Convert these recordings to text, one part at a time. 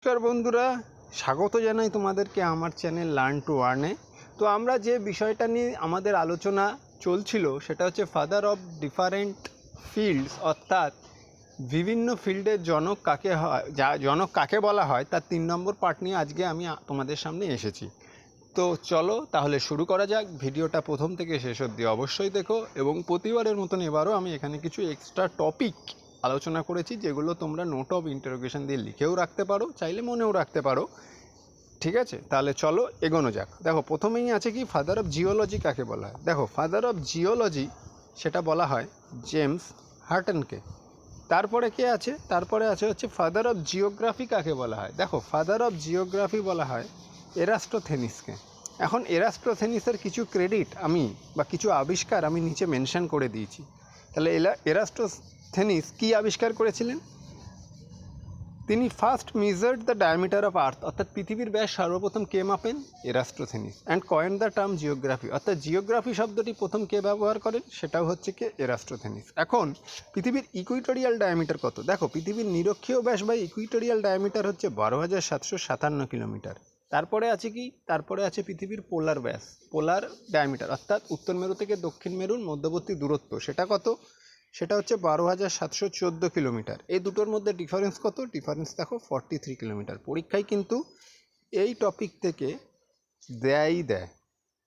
নমস্কার বন্ধুরা, স্বাগত জানাই তোমাদেরকে আমার চ্যানেল লার্ন টু আর্নে। তো আমরা যে বিষয়টা নিয়ে আমাদের আলোচনা চলছিল সেটা হচ্ছে ফাদার অফ ডিফারেন্ট ফিল্ডস, অর্থাৎ বিভিন্ন ফিল্ডের জনক কাকে হয়, জনক কাকে বলা হয় তার 3 নম্বর পার্ট নিয়ে আজকে আমি তোমাদের সামনে এসেছি। তো চলো তাহলে শুরু করা যাক। ভিডিওটা প্রথম থেকে শেষ অবধি অবশ্যই দেখো, এবং প্রতিবারের মতন এবারও আমি এখানে কিছু এক্সট্রা টপিক আলোচনা করেছি যেগুলো তোমরা নোট অফ ইন্টারোগেশন দিয়ে লিখেও রাখতে পারো, চাইলে মনেও রাখতে পারো। ঠিক আছে, তাহলে চলো এগোনো যাক। দেখো প্রথমেই আছে কি, ফাদার অফ জিওলজি কাকে বলা হয়। দেখো ফাদার অফ জিওলজি সেটা বলা হয় জেমস হার্টনকে। তারপরে কে আছে, তারপরে আছে হচ্ছে ফাদার অফ জিওগ্রাফি কাকে বলা হয়। দেখো ফাদার অফ জিওগ্রাফি বলা হয় এরাস্টোথেনিসকে। এখন এরাস্টোথেনিসের কিছু ক্রেডিট আমি বা কিছু আবিষ্কার আমি নিচে মেনশন করে দিয়েছি। তাহলে এরাস্টোথেনিস কী আবিষ্কার করেছিলেন? তিনি first measured the diameter of earth, অর্থাৎ পৃথিবীর ব্যাস সর্বপ্রথম কে মাপেন? Eratosthenes. And coin the term geography, অর্থাৎ জিওগ্রাফি শব্দটি প্রথম কে ব্যবহার করেন? সেটাও হচ্ছে কে? এরাস্টোথেনিস। এখন পৃথিবীর ইকুইটোরিয়াল ডায়ামিটার কত? দেখো পৃথিবীর নিরক্ষীয় ব্যাস বা ইকুইটোরিয়াল ডায়ামিটার হচ্ছে 12,757 কিলোমিটার। তারপরে আছে কি, তারপরে আছে পৃথিবীর পোলার ব্যাস, পোলার ডায়ামিটার, অর্থাৎ উত্তর মেরু থেকে দক্ষিণ মেরুর মধ্যবর্তী দূরত্ব, সেটা কত? সেটা হচ্ছে 12,714 কিলোমিটার। এই দুটোর মধ্যে ডিফারেন্স কত? ডিফারেন্স দেখো 43 কিলোমিটার। পরীক্ষায় কিন্তু এই টপিক থেকে দেয়।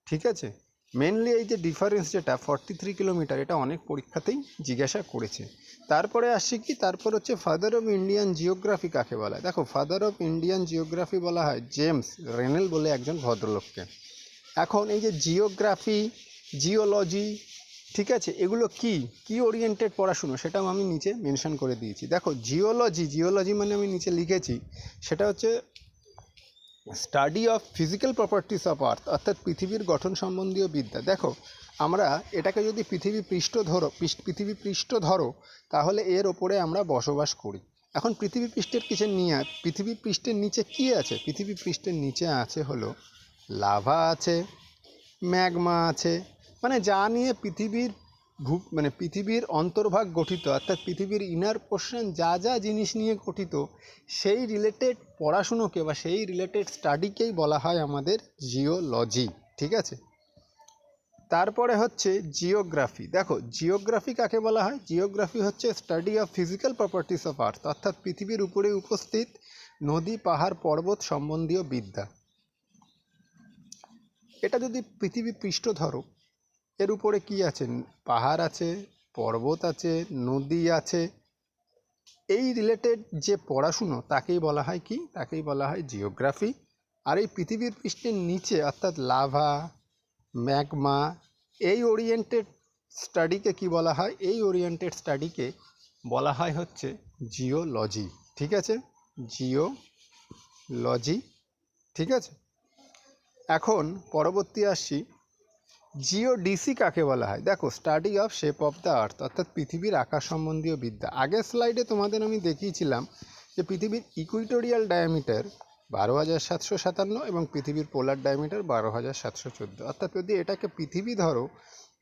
ঠিক আছে, মেনলি এই যে ডিফারেন্স যেটা 43 কিলোমিটার, এটা অনেক পরীক্ষাতেই জিজ্ঞাসা করেছে। তারপরে আসছে কি, তারপর হচ্ছে ফাদার অফ ইন্ডিয়ান জিওগ্রাফি কাকে বলা হয়। দেখো ফাদার অফ ইন্ডিয়ান জিওগ্রাফি বলা হয় জেমস রেনেল বলে একজন ভদ্রলোককে। এখন এই যে জিওগ্রাফি, জিওলজি, ঠিক আছে, এগুলো কি ওরিয়েন্টেড পড়াশুনো সেটাও আমি নিচে মেনশন করে দিয়েছি। দেখো জিওলজি মানে আমি নিচে লিখেছি, সেটা হচ্ছে study of physical properties of earth, অর্থাৎ পৃথিবীর গঠন সম্বন্ধীয় বিদ্যা। দেখো আমরা এটাকে যদি পৃথিবী পৃষ্ঠ ধরো তাহলে এর ওপরে আমরা বসবাস করি। এখন পৃথিবী পৃষ্ঠের পৃথিবী পৃষ্ঠের নিচে কি আছে? পৃথিবী পৃষ্ঠের নিচে আছে হলো লাভা আছে, ম্যাগমা আছে, মানে যা নিয়ে পৃথিবীর অন্তর্ভাগ গঠিত, অর্থাৎ পৃথিবীর ইনার পোর্শন যা যা জিনিস নিয়ে গঠিত, সেই রিলেটেড পড়াশুনোকে বা সেই রিলেটেড স্টাডিকেই বলা হয় আমাদের জিওলজি। ঠিক আছে, তারপরে হচ্ছে জিওগ্রাফি। দেখো জিওগ্রাফি কাকে বলা হয়? জিওগ্রাফি হচ্ছে study of physical properties of earth, অর্থাৎ পৃথিবীর উপরে উপস্থিত নদী, পাহাড়, পর্বত সম্বন্ধীয় বিদ্যা। এটা যদি পৃথিবী পৃষ্ঠ ধরো, এর উপরে কি আছে? পাহাড় আছে, পর্বত আছে, নদী আছে, এই রিলেটেড যে পড়াশুনো তাকেই বলা হয় কি? তাকেই বলা হয় জিওগ্রাফি। আর এই পৃথিবীর পৃষ্ঠের নিচে অর্থাৎ লাভা, ম্যাগমা, এই ওরিয়েন্টেড স্টাডিকে কি বলা হয়? এই ওরিয়েন্টেড স্টাডিকে বলা হয় হচ্ছে জিওলজি। ঠিক আছে, জিওলজি। ঠিক আছে, এখন পরবর্তী আসছি, জিওডিসি কাকে বলা হয়? দেখো study of shape of the earth, অর্থাৎ পৃথিবীর আকার সম্বন্ধীয় বিদ্যা। আগের স্লাইডে তোমাদের আমি দেখিয়েছিলাম যে পৃথিবীর ইকুইটোরিয়াল ডায়ামিটার 12,757 এবং পৃথিবীর পোলার ডায়ামিটার 12,714, অর্থাৎ যদি এটাকে পৃথিবী ধরো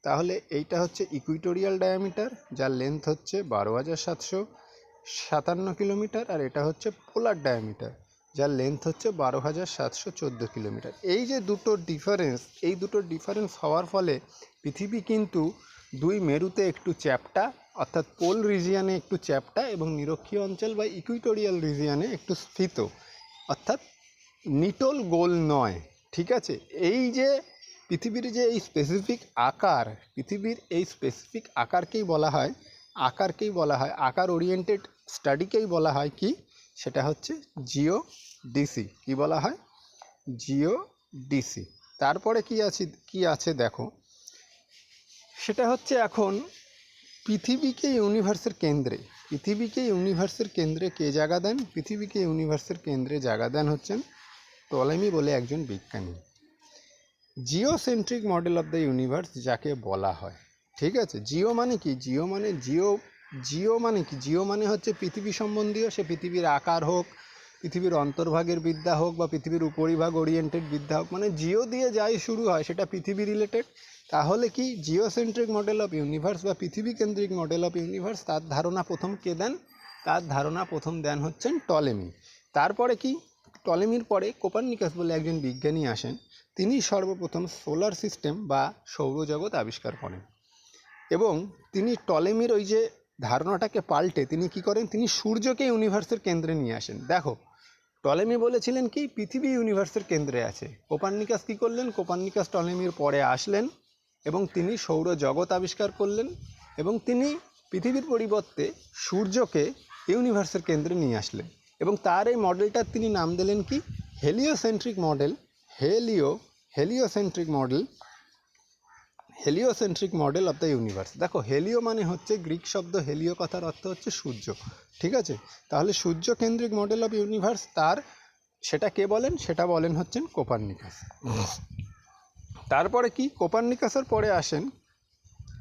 তাহলে এইটা হচ্ছে ইকুইটোরিয়াল ডায়ামিটার, যার লেন্থ হচ্ছে 12,757 কিলোমিটার, আর এটা হচ্ছে পোলার ডায়ামিটার, যার লেন্থ হচ্ছে 12,714 কিলোমিটার। এই যে দুটো ডিফারেন্স হওয়ার ফলে পৃথিবী কিন্তু দুই মেরুতে একটু চ্যাপ্টা, অর্থাৎ পোল রিজিয়ানে একটু চ্যাপ্টা, এবং নিরক্ষীয় অঞ্চল বা ইকুইটোরিয়াল রিজিয়ানে একটু স্থিত, অর্থাৎ নিটোল গোল নয়। ঠিক আছে, এই যে পৃথিবীর যে এই স্পেসিফিক আকার, পৃথিবীর এই স্পেসিফিক আকারকেই বলা হয় আকার ওরিয়েন্টেড স্টাডিকেই বলা হয় কি? সেটা হচ্ছে জিওডিসি। কি বলা হয়? জিওডিসি। তারপরে কি আছে দেখো, সেটা হচ্ছে এখন পৃথিবীকে ইউনিভার্সের কেন্দ্রে কে জায়গা দেন? পৃথিবীকে ইউনিভার্সের কেন্দ্রে জায়গা দেন হচ্ছেন টলেমি বলে একজন বিজ্ঞানী। Geocentric model of the universe যাকে বলা হয়। ঠিক আছে, জিও মানে কি? জিও মানে হচ্ছে পৃথিবী সম্বন্ধীয়, সে পৃথিবীর আকার হোক, পৃথিবীর অন্তর্ভাগের বিদ্যা হোক, বা পৃথিবীর উপরিভাগ ওরিয়েন্টেড বিদ্যা হোক, মানে জিও দিয়ে যাই শুরু হয় সেটা পৃথিবী রিলেটেড। তাহলে কি জিওসেন্ট্রিক মডেল অফ ইউনিভার্স বা পৃথিবী কেন্দ্রিক মডেল অফ ইউনিভার্স, তার ধারণা প্রথম কে দেন? তার ধারণা প্রথম দেন হচ্ছেন টলেমি। তারপরে কি, টলেমির পরে কোপার্নিকাস বলে একজন বিজ্ঞানী আসেন, তিনি সর্বপ্রথম সোলার সিস্টেম বা সৌরজগৎ আবিষ্কার করেন। এবং তিনি টলেমির ওই যে ধারণাটাকে পাল্টে তিনি কি করেন, তিনি সূর্যকে ইউনিভার্সের কেন্দ্রে নিয়ে আসেন। দেখো, টলেমি বলেছিলেন কি পৃথিবী ইউনিভার্সের কেন্দ্রে আছে, কোপার্নিকাস কি করলেন, কোপার্নিকাস টলেমির পরে আসলেন এবং তিনি সৌরজগৎ আবিষ্কার করলেন এবং তিনি পৃথিবীর পরিবর্তে সূর্যকে ইউনিভার্সের কেন্দ্রে নিয়ে আসলেন। এবং তার এই মডেলটার তিনি নাম দিলেন কি, heliocentric model. Heliocentric model of the universe. দেখো, হেলিও মানে হচ্ছে গ্রিক শব্দ, হেলিও কথার অর্থ হচ্ছে সূর্য, ঠিক আছে। তাহলে সূর্য কেন্দ্রিক মডেল অফ ইউনিভার্স, সেটা কে বলেন, সেটা বলেন হচ্ছেন কোপার্নিকাস। তারপরে কি, কোপার্নিকাসের পরে আসেন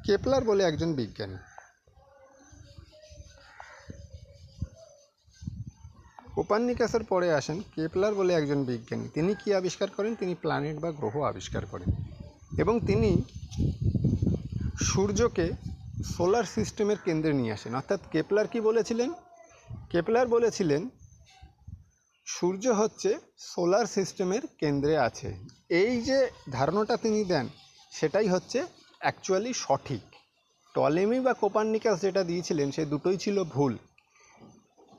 কেপলার বলে একজন বিজ্ঞানী। কোপার্নিকাসের পরে আসেন কেপলার বলে একজন বিজ্ঞানী। তিনি কি আবিষ্কার করেন, তিনি প্ল্যানেট বা গ্রহ আবিষ্কার করেন এবং তিনি সূর্যকে সোলার সিস্টেমের কেন্দ্রে নিয়ে আসেন। অর্থাৎ কেপলার কি বলেছিলেন, কেপলার বলেছিলেন সূর্য হচ্ছে সোলার সিস্টেমের কেন্দ্রে আছে। এই যে ধারণাটা তিনি দেন সেটাই হচ্ছে অ্যাকচুয়ালি সঠিক। টলেমি বা কোপার্নিকাস যেটা দিয়েছিলেন সে দুটোই ছিল ভুল,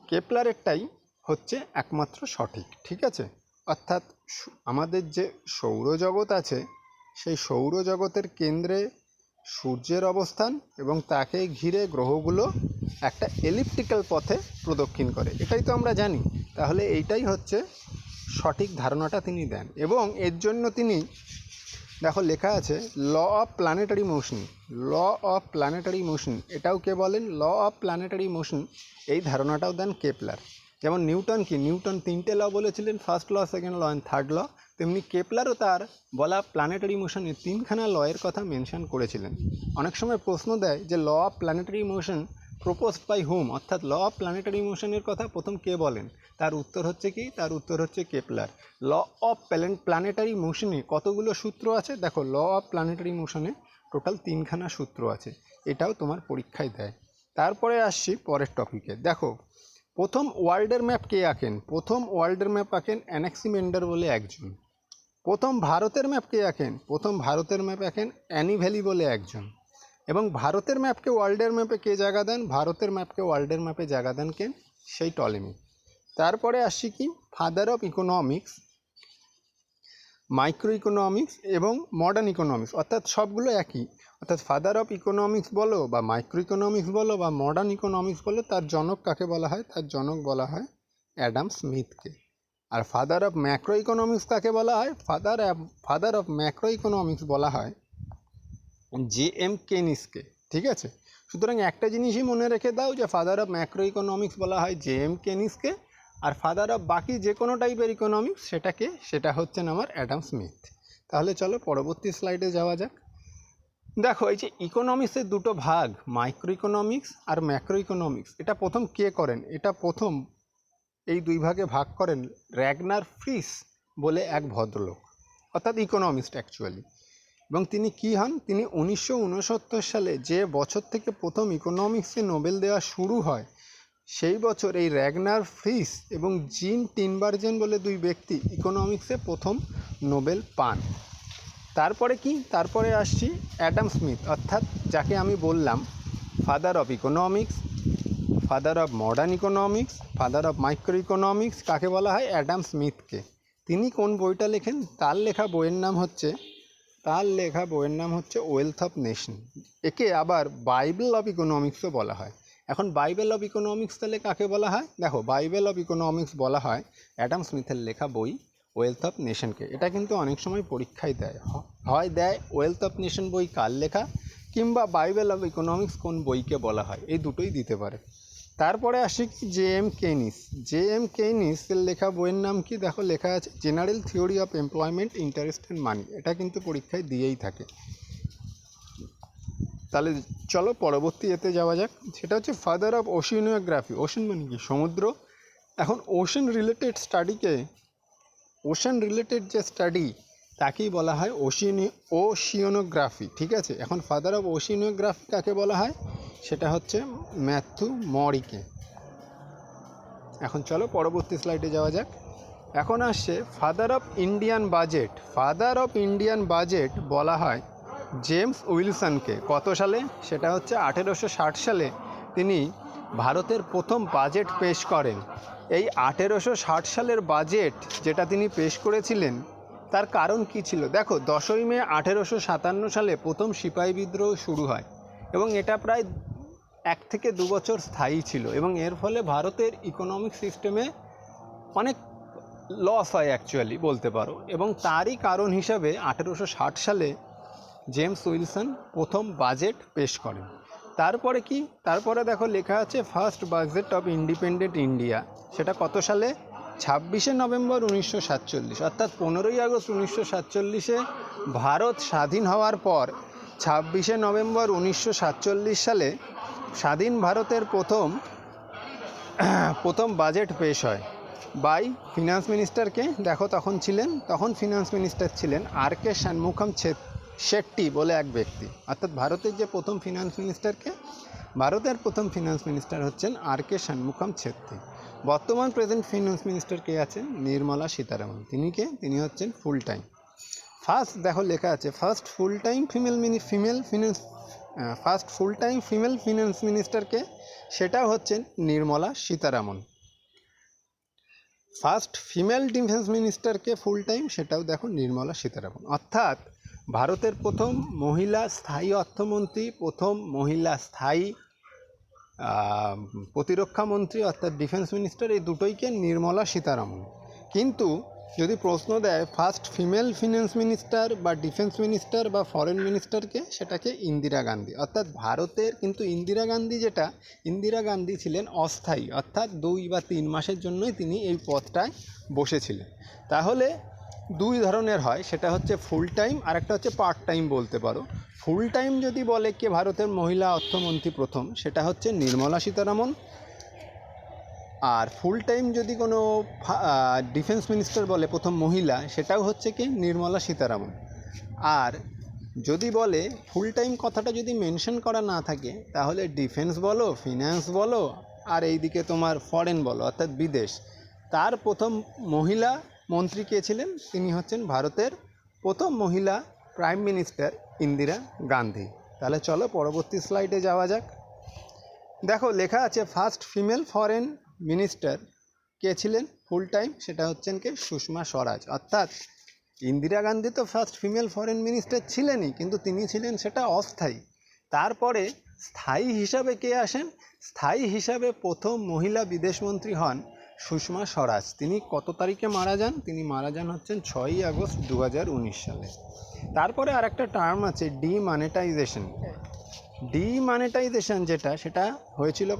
কেপলারেরটাই হচ্ছে একমাত্র সঠিক, ঠিক আছে। অর্থাৎ আমাদের যে সৌরজগৎ আছে সেই সৌরজগতের কেন্দ্রে সূর্যের অবস্থান এবং তাকে ঘিরে গ্রহগুলো একটা এলিপ্টিক্যাল পথে প্রদক্ষিণ করে, এটাই তো আমরা জানি। তাহলে এইটাই হচ্ছে সঠিক ধারণাটা তিনি দেন। এবং এর জন্য তিনি, দেখো লেখা আছে ল অফ প্ল্যানেটারি মোশন, এটাও কে বলেন, ল অফ প্ল্যানেটারি মোশন, এই ধারণাটাও দেন কেপলার। যেমন নিউটন তিনটে ল বলেছিলেন, first law, second law and third law, তেমনি কেপলারও তার বলা প্ল্যানেটারি মোশনে তিনখানা লয়ের কথা মেনশন করেছিলেন। অনেক সময় প্রশ্ন দেয় যে law of planetary motion proposed by হোম, অর্থাৎ ল অফ প্ল্যানেটারি মোশনের কথা প্রথম কে বলেন, তার উত্তর হচ্ছে কি, তার উত্তর হচ্ছে কেপলার। ল অফ প্ল্যানেটারি মোশনে কতগুলো সূত্র আছে, দেখো ল অফ প্ল্যানেটারি মোশনে টোটাল তিনখানা সূত্র আছে, এটাও তোমার পরীক্ষায় দেয়। তারপরে আসছি পরের টপিকে। দেখো, প্রথম ওয়ার্ল্ডের ম্যাপ কে আঁকেন, প্রথম ওয়ার্ল্ডের ম্যাপ আঁকেন অ্যানাক্সিমেন্ডার বলে একজন। প্রথম ভারতের ম্যাপ কে আঁকেন, প্রথম ভারতের ম্যাপ আঁকেন অ্যানি ভ্যালি বলে একজন। এবং ভারতের ম্যাপকে ওয়ার্ল্ডের ম্যাপে কে জায়গা দেন, ভারতের ম্যাপকে ওয়ার্ল্ডের ম্যাপে জায়গা দেন কে, সেই টলেমি। তারপরে আসছি কি, father of economics, micro economics এবং মডার্ন ইকোনমিক্স, অর্থাৎ সবগুলো একই। অর্থাৎ ফাদার অফ ইকোনমিক্স বলো বা মাইক্রো ইকোনমিক্স বলো বা মডার্ন ইকোনমিক্স বলো, তার জনক কাকে বলা হয়, তার জনক বলা হয় অ্যাডাম স্মিথকে। আর ফাদার অফ ম্যাক্রো ইকোনমিক্স কাকে বলা হয়, ফাদার অফ ম্যাক্রো ইকোনমিক্স বলা হয় জে.এম. কেনিসকে, ঠিক আছে। সুতরাং একটা জিনিসই মনে রেখে দাও যে ফাদার অফ ম্যাক্রো ইকোনমিক্স বলা হয় জে.এম. কেনিসকে, আর ফাদার অফ বাকি যে কোনো টাইপের ইকোনমিক্স সেটা হচ্ছেন আমার অ্যাডাম স্মিথ। তাহলে চলো পরবর্তী স্লাইডে যাওয়া যাক। দেখো, এই যে ইকোনমিক্সের দুটো ভাগ, মাইক্রো ইকোনমিক্স আর ম্যাক্রো ইকোনমিক্স, এটা প্রথম কে করেন, এটা প্রথম এই দুই ভাগে ভাগ করেন র্যাগনার ফ্রিস বলে এক ভদ্রলোক, অর্থাৎ ইকোনমিস্ট অ্যাকচুয়ালি। এবং তিনি কি হন, তিনি 1969 সালে যে বছর থেকে প্রথম ইকোনমিক্সে নোবেল দেওয়া শুরু হয় সেই বছর এই র্যাগনার ফ্রিস এবং জিন টিনবার্জেন বলে দুই ব্যক্তি ইকোনমিক্সে প্রথম নোবেল পান। তারপরে কি, তারপরে আসছি অ্যাডাম স্মিথ, অর্থাৎ যাকে আমি বললাম father of economics, father of modern economics, father of micro economics, কাকে বলা হয়, অ্যাডাম স্মিথকে। তিনি কোন বইটা লেখেন, তার লেখা বইয়ের নাম হচ্ছে ওয়েলথ অফ নেশন। একে আবার বাইবেল অফ ইকোনমিক্সও বলা হয়। এখন বাইবেল অফ ইকোনমিক্স তাহলে কাকে বলা হয়, দেখো বাইবেল অফ ইকোনমিক্স বলা হয় অ্যাডাম স্মিথের লেখা বই ওয়েলথ অফ নেশনকে। এটা কিন্তু অনেক সময় পরীক্ষায় দেয়, ওয়েলথ অফ নেশন বই কার লেখা, কিংবা বাইবেল অফ ইকোনমিক্স কোন বইকে বলা হয়, এই দুটোই দিতে পারে। তারপরে আসি কি, জে.এম. কেনিসের লেখা বইয়ের নাম কি, দেখো লেখা আছে general theory of employment, interest and money. এটা কিন্তু পরীক্ষায় দিয়েই থাকে। তাহলে চলো পরবর্তী এতে যাওয়া যাক, সেটা হচ্ছে ফাদার অফ ওশিনোগ্রাফি। ওশান মানে কি, সমুদ্র। এখন ওশান রিলেটেড যে স্টাডি তাকেই বলা হয় ওশিয়ানোগ্রাফি, ঠিক আছে। এখন ফাদার অফ ওশিয়ানোগ্রাফি কাকে বলা হয়, সেটা হচ্ছে ম্যাথু মরিকে। এখন চলো পরবর্তী স্লাইডে যাওয়া যাক। এখন আসছে father of Indian budget. Father of Indian budget বলা হয় জেমস উইলসনকে। কত সালে? সেটা হচ্ছে 1860 সালে তিনি ভারতের প্রথম বাজেট পেশ করেন। এই 1860 সালের বাজেট যেটা তিনি পেশ করেছিলেন তার কারণ কি ছিল? দেখো, 10ই মে 1857 সালে প্রথম সিপাহী বিদ্রোহ শুরু হয় এবং এটা প্রায় 1 থেকে 2 বছর স্থায়ী ছিল এবং এর ফলে ভারতের ইকোনমিক সিস্টেমে অনেক লস হয় অ্যাকচুয়ালি বলতে পারো। এবং তারই কারণ হিসাবে 1860 সালে জেমস উইলসন প্রথম বাজেট পেশ করেন। তারপরে কি? তারপরে দেখো লেখা আছে first budget of independent India. সেটা কত সালে? 26শে নভেম্বর 1947, অর্থাৎ 15ই আগস্ট 1947-এ ভারত স্বাধীন হওয়ার পর 26শে নভেম্বর 1947 সালে স্বাধীন ভারতের প্রথম বাজেট পেশ হয় বাই ফিনান্স মিনিস্টারকে। দেখো তখন ফিনান্স মিনিস্টার ছিলেন আর.কে. ষণ্মুখম শেট্টি বলে এক ব্যক্তি। অর্থাৎ ভারতের প্রথম ফিনান্স মিনিস্টার হচ্ছেন আর.কে. ষণ্মুখম শেট্টি। বর্তমান প্রেজেন্ট ফিনান্স মিনিস্টার কে আছেন? নির্মলা সীতারামন। তিনি কে? তিনি হচ্ছেন ফুল টাইম। ফার্স্ট দেখো লেখা আছে first full time female finance মিনিস্টারকে, সেটাও হচ্ছেন Nirmala Sitharaman. First female defence মিনিস্টারকে ফুল টাইম, সেটাও দেখো নির্মলা সীতারামন। অর্থাৎ ভারতের প্রথম মহিলা স্থায়ী অর্থমন্ত্রী, প্রথম মহিলা স্থায়ী প্রতিরক্ষা মন্ত্রী অর্থাৎ ডিফেন্স মিনিস্টার, এই দুটোইকে নির্মলা সীতারামন। কিন্তু যদি প্রশ্ন দেয় ফার্স্ট ফিমেল ফিনান্স মিনিস্টার বা ডিফেন্স মিনিস্টার বা ফরেন মিনিস্টারকে, সেটাকে ইন্দিরা গান্ধী। অর্থাৎ ভারতের কিন্তু ইন্দিরা গান্ধী ছিলেন অস্থায়ী, অর্থাৎ 2 বা 3 মাসের জন্যই তিনি এই পদটায় বসেছিলেন। তাহলে 2 ধরনের হয়, সেটা হচ্ছে ফুল টাইম আর একটা হচ্ছে পার্ট টাইম বলতে পারো। ফুল টাইম যদি বলে কে ভারতের মহিলা অর্থমন্ত্রী প্রথম, সেটা হচ্ছে নির্মলা সীতারামন। আর ফুল টাইম যদি কোনো ডিফেন্স মিনিস্টার বলে প্রথম মহিলা, সেটাও হচ্ছে কি নির্মলা সীতারামন। আর যদি বলে ফুল টাইম কথাটা যদি মেনশন করা না থাকে, তাহলে ডিফেন্স বলো, ফিনান্স বলো, আর এইদিকে তোমার ফরেন বলো অর্থাৎ বিদেশ, তার প্রথম মহিলা মন্ত্রী কে ছিলেন? তিনি হচ্ছেন ভারতের প্রথম মহিলা প্রাইম মিনিস্টার ইন্দিরা গান্ধী। তাহলে চলো পরবর্তী স্লাইডে যাওয়া যাক। দেখো লেখা আছে ফার্স্ট ফিমেল ফরেন মিনিস্টার কে ছিলেন ফুল টাইম, সেটা হচ্ছেন কে? সুষমা স্বরাজ। অর্থাৎ ইন্দিরা গান্ধী তো ফার্স্ট ফিমেল ফরেন মিনিস্টার ছিলেনই, কিন্তু তিনি ছিলেন সেটা অস্থায়ী। তারপরে স্থায়ী হিসাবে কে আসেন? স্থায়ী হিসাবে প্রথম মহিলা বিদেশমন্ত্রী হন সুষমা স্বরাজ। তিনি কত তারিখে মারা যান? তিনি মারা যান হচ্ছেন 6ই আগস্ট 2019 সালে। তারপরে আর একটা টার্ম আছে ডিমানিটাইজেশন, সেটা হয়েছিল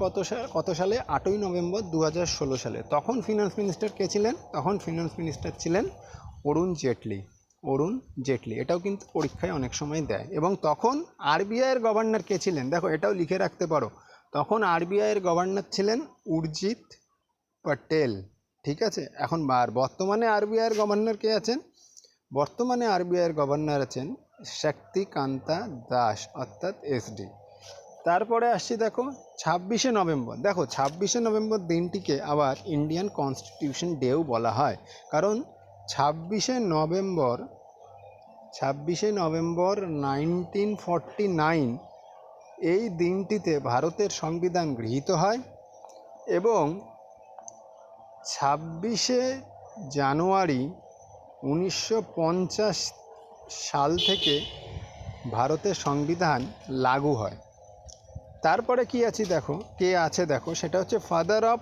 কত সালে? 8ই নভেম্বর 2016 সালে। তখন ফিনান্স মিনিস্টার কে ছিলেন? তখন ফিনান্স মিনিস্টার ছিলেন অরুণ জেটলি। এটাও কিন্তু পরীক্ষায় অনেক সময় দেয়। এবং তখন আরবিআইয়ের গভর্নর কে ছিলেন? দেখো এটাও লিখে রাখতে পারো। তখন আরবিআইয়ের গভর্নর ছিলেন উর্জিত পটেল। ঠিক আছে। এখন বর্তমানে আরবিআইয়ের গভর্নর কে আছেন? বর্তমানে আরবিআইয়ের গভর্নর আছেন শক্তিকান্তা দাস অর্থাৎ এসডি। তারপরে আসছি দেখো 26শে নভেম্বর। দেখো 26শে নভেম্বর দিনটিকে আবার ইন্ডিয়ান কনস্টিটিউশন ডেও বলা হয়, কারণ 26শে নভেম্বর 1949 এই দিনটিতে ভারতের সংবিধান গৃহীত হয় এবং 26শে জানুয়ারি 1950 সাল থেকে ভারতের সংবিধান লাগু হয়। তারপরে কে আছে দেখো, সেটা হচ্ছে ফাদার অফ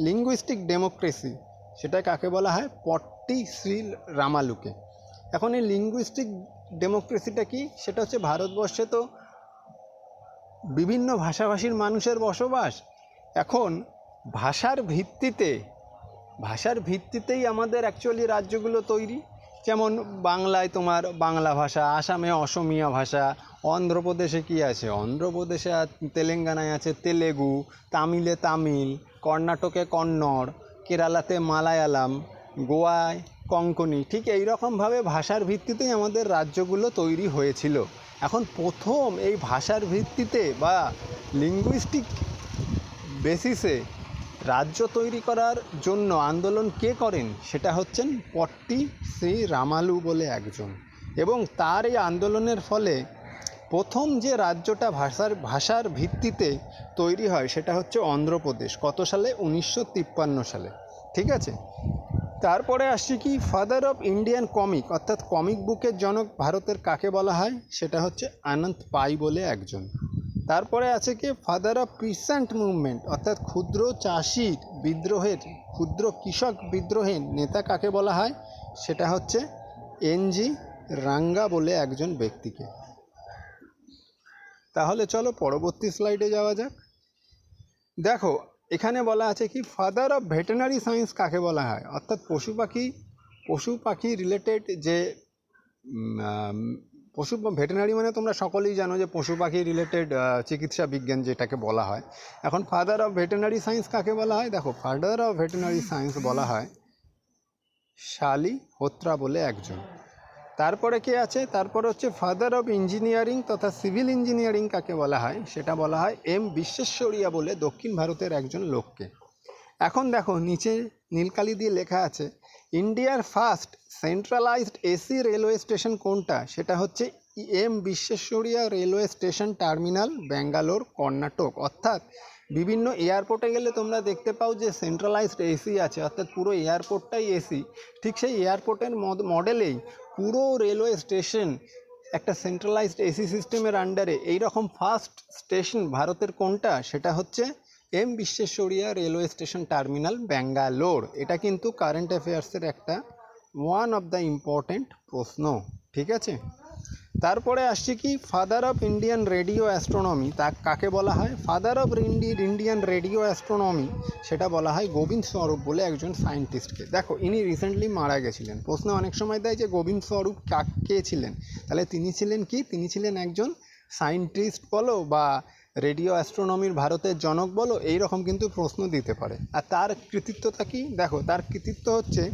লিঙ্গুইস্টিক ডেমোক্রেসি। সেটা কাকে বলা হয়? পট্টি শ্রী রামালুকে। এখন এই লিঙ্গুইস্টিক ডেমোক্রেসিটা কি? সেটা হচ্ছে ভারতবর্ষে তো বিভিন্ন ভাষাভাষীর মানুষের বসবাস। এখন ভাষার ভিত্তিতেই আমাদের অ্যাকচুয়ালি রাজ্যগুলো তৈরি। যেমন বাংলায় তোমার বাংলা ভাষা, আসামে অসমিয়া ভাষা, অন্ধ্রপ্রদেশে কি আছে? অন্ধ্রপ্রদেশে, তেলেঙ্গানায় আছে তেলেগু, তামিলে তামিল, কর্ণাটকে কন্নড়, কেরালাতে মালায়ালাম, গোয়ায় কঙ্কনি। ঠিক এইরকমভাবে ভাষার ভিত্তিতেই আমাদের রাজ্যগুলো তৈরি হয়েছিল। এখন প্রথম এই ভাষার ভিত্তিতে বা লিঙ্গুইস্টিক বেসিসে রাজ্য তৈরি করার জন্য আন্দোলন কে করেন, সেটা হচ্ছেন পট্টি শ্রী রামালু বলে একজন। এবং তার এই আন্দোলনের ফলে প্রথম যে রাজ্যটা ভাষার ভিত্তিতে তৈরি হয় সেটা হচ্ছে অন্ধ্রপ্রদেশ। কত সালে? 1953 সালে। ঠিক আছে। তারপরে আসছি কি, ফাদার অফ ইন্ডিয়ান কমিক অর্থাৎ কমিক বুকের জনক ভারতের কাকে বলা হয়, সেটা হচ্ছে অনন্ত পাই বলে একজন। তারপরে আছে কি, ফাদার অফ পিসেন্ট মুভমেন্ট অর্থাৎ ক্ষুদ্র চাষির বিদ্রোহের, ক্ষুদ্র কৃষক বিদ্রোহের নেতা কাকে বলা হয়, সেটা হচ্ছে এনজি রাঙ্গা বলে একজন ব্যক্তিকে। তাহলে চলো পরবর্তী স্লাইডে যাওয়া যাক। দেখো এখানে বলা আছে কি, ফাদার অফ ভেটেরিনারি সায়েন্স কাকে বলা হয়, অর্থাৎ পশু পাখি রিলেটেড যে ভেটেরিনারি মানে তোমরা সকলেই জানো যে পশু পাখি রিলেটেড চিকিৎসা বিজ্ঞান যেটাকে বলা হয়। এখন ফাদার অফ ভেটেরিনারি সায়েন্স কাকে বলা হয়, দেখো ফাদার অফ ভেটেরিনারি সায়েন্স বলা হয় শালিহোত্রা বলে একজন। তারপরে কে আছে, তারপরে হচ্ছে ফাদার অফ ইঞ্জিনিয়ারিং তথা সিভিল ইঞ্জিনিয়ারিং কাকে বলা হয়, সেটা বলা হয় এম বিশ্বেশ্বরৈয়া বলে দক্ষিণ ভারতের একজন লোককে। এখন দেখো নিচে নীলকালি দিয়ে লেখা আছে ইন্ডিয়ার first centralised AC railway station কোনটা, সেটা হচ্ছে এম বিশ্বেশ্বরৈয়া railway station terminal, Bangalore, Karnataka. অর্থাৎ বিভিন্ন এয়ারপোর্টে গেলে তোমরা দেখতে পাও যে সেন্ট্রালাইজড এসি আছে, অর্থাৎ পুরো এয়ারপোর্টটাই এসি। ঠিক সেই এয়ারপোর্টের মডেলেই পুরো রেলওয়ে স্টেশন একটা সেন্ট্রালাইজড এসি সিস্টেমের আন্ডারে। এইরকম ফার্স্ট স্টেশন ভারতের কোনটা, সেটা হচ্ছে এম বিশ্বেশ্বরৈয়া রেলওয়ে স্টেশন টার্মিনাল, ব্যাঙ্গালোর। এটা কিন্তু কারেন্ট অ্যাফেয়ার্সের একটা ওয়ান অফ দ্য ইম্পর্টেন্ট প্রশ্ন। ঠিক আছে। তারপরে আসছে কি, father of Indian radio astronomy তা কাকে বলা হয়, father of Indian radio astronomy সেটা বলা হয় গোবিন্দ স্বরূপ বলে একজন সায়েন্টিস্টকে। দেখো ইনি রিসেন্টলি মারা গেছিলেন। প্রশ্ন অনেক সময় দেয় যে গোবিন্দ স্বরূপ কে ছিলেন, তাহলে তিনি ছিলেন কি, তিনি ছিলেন একজন সায়েন্টিস্ট বলো বা রেডিও অ্যাস্ট্রোনমির ভারতের জনক বলো, এইরকম কিন্তু প্রশ্ন দিতে পারে। আর তার কৃতিত্বটা কি, দেখো তার কৃতিত্ব হচ্ছে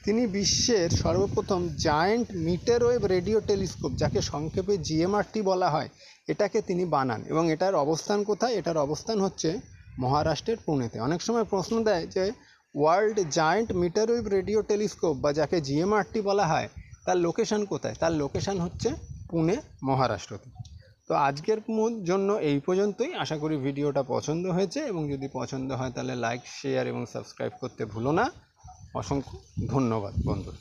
তিনি বিশ্বের সর্বপ্রথম জায়েন্ট মিটারওয়েভ রেডিও টেলিস্কোপ, যাকে সংক্ষেপে জিএমআরটি বলা হয়, এটাকে তিনি বানান। এবং এটার অবস্থান কোথায়, এটার অবস্থান হচ্ছে মহারাষ্ট্রের পুনেতে। অনেক সময় প্রশ্ন দেয় যে ওয়ার্ল্ড জায়েন্ট মিটারওয়েভ রেডিও টেলিস্কোপ বা যাকে জিএমআরটি বলা হয়, তার লোকেশন কোথায়, তার লোকেশন হচ্ছে পুনে, মহারাষ্ট্রতে। তো আজকের জন্য এই পর্যন্তই। আশা করি ভিডিওটা পছন্দ হয়েছে, এবং যদি পছন্দ হয় তাহলে লাইক, শেয়ার এবং সাবস্ক্রাইব করতে ভুলো না। অসংখ্য ধন্যবাদ বন্ধুরা।